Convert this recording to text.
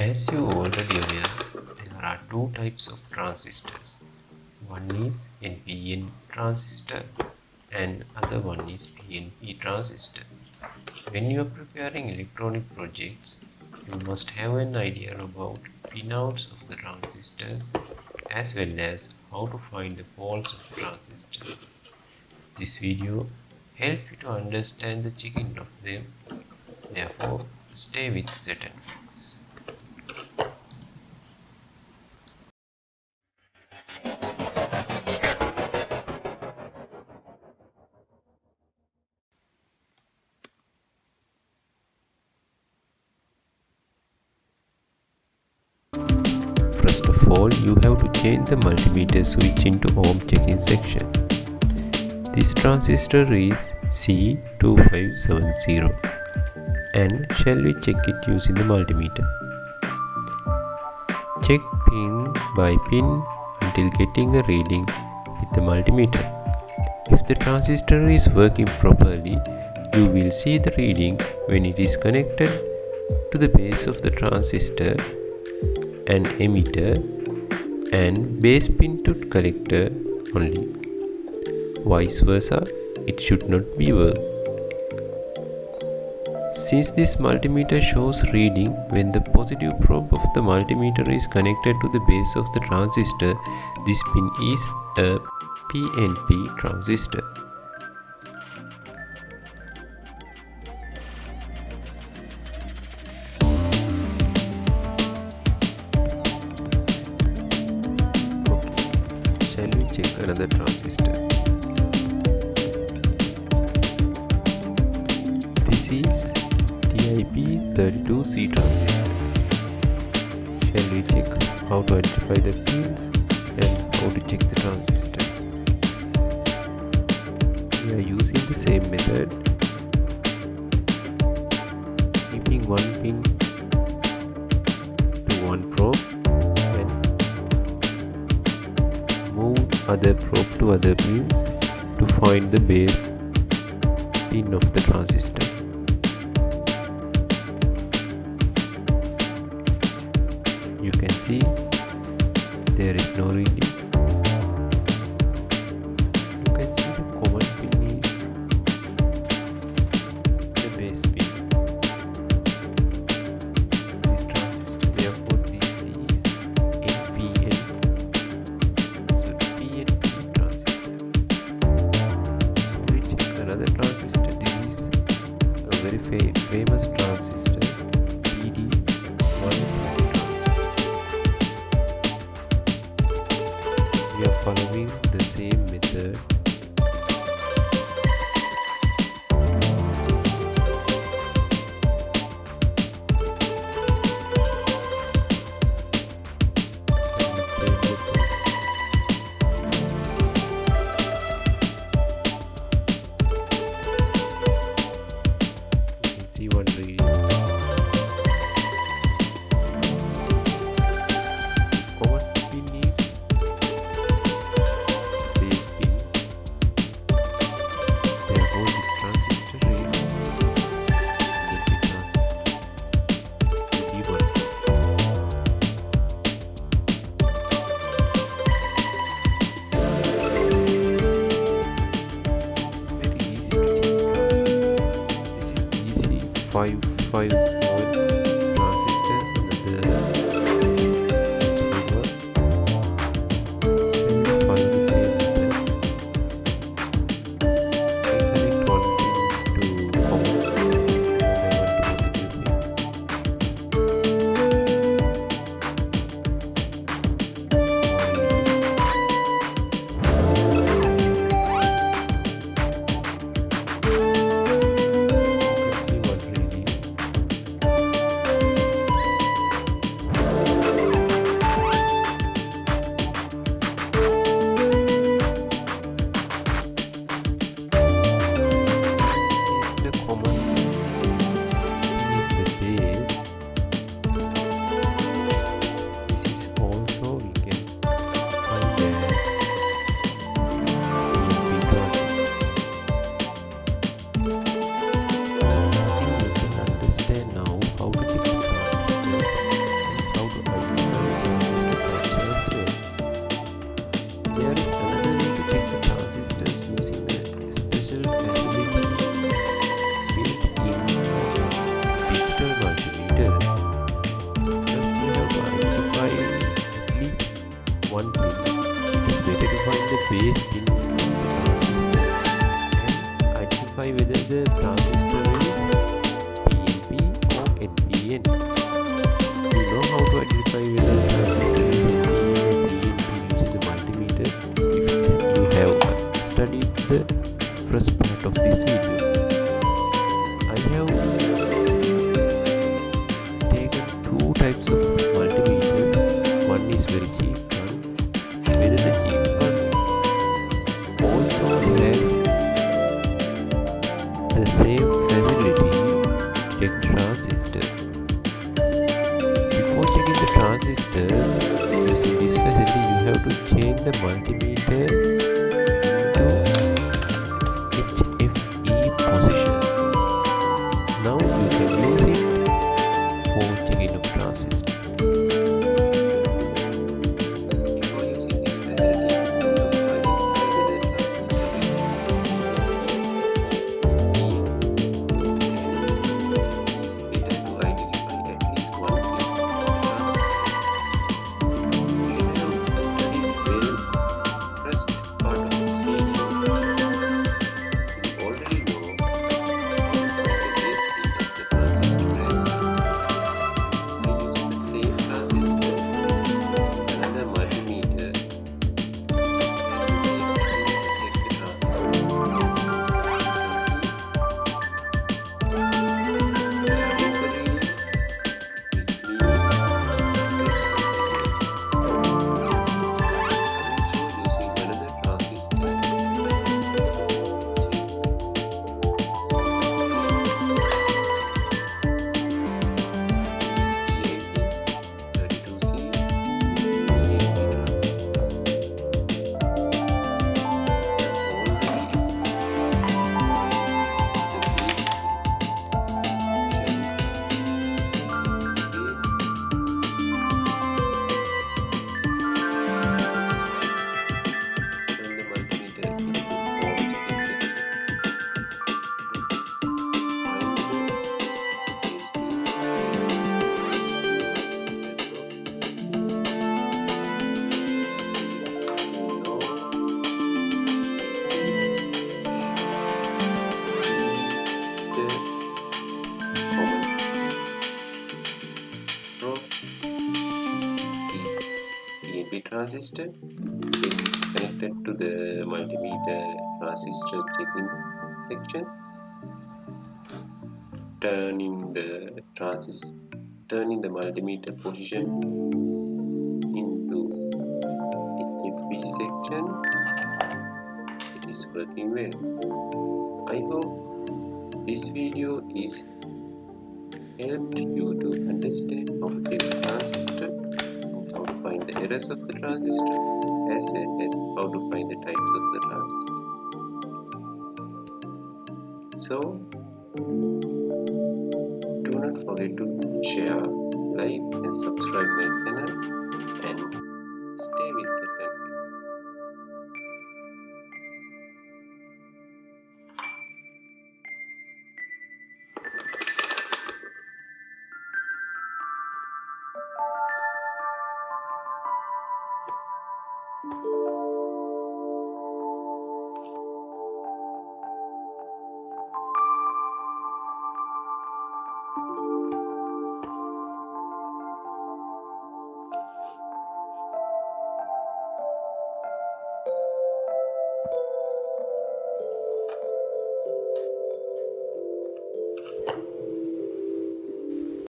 As you already aware, there are two types of transistors. One is NPN transistor and other one is PNP transistor. When you are preparing electronic projects, you must have an idea about pinots of the transistors as well as how to find the faults of transistors. This video helps you to understand the checking of them. Therefore, stay with SetNFix. First of all, you have to change the multimeter switch into ohm checking section. This transistor is C2570 and shall we check it using the multimeter. Check pin by pin until getting a reading with the multimeter. If the transistor is working properly, you will see the reading when it is connected to the base of the transistor and emitter and base pin to collector only. Vice versa, it should not be work. Since this multimeter shows reading when the positive probe of the multimeter is connected to the base of the transistor, this pin is a PNP transistor. Shall we check another transistor? This is TIP32C transistor. Shall we check how to identify the pins and how to check the transistor? We are using the same method, keeping one pin to one probe and move other probe to other pin to find the base pin of the transistor. You can see there is no reading. You can see the common pin is the base pin. This transistor, therefore this is NPN. So PNP transistor. So we check another transistor. This is a very famous transistor, PD1. We are following the same method. You can see one reading. Common pin is base pin. Therefore, this transistor is D1. Very easy to check. This is EC557 transistor. Another find the same method. I connect one pin to common and I want to positive pin. You can see one reading. transistor. Before checking the transistor using this facility, you have to change the multimeter to HFE position. Now you can use it for checking of transistor. Before using this facility, transistor is connected to the multimeter transistor checking section. Turning the multimeter position into HFE section. It is working well. I hope this video is helped you to understand how to check the transistor, how to find the errors of the transistor, as well as how to find the types of the transistor. So, do not forget to share, like and subscribe my channel, and stay with SetNFix.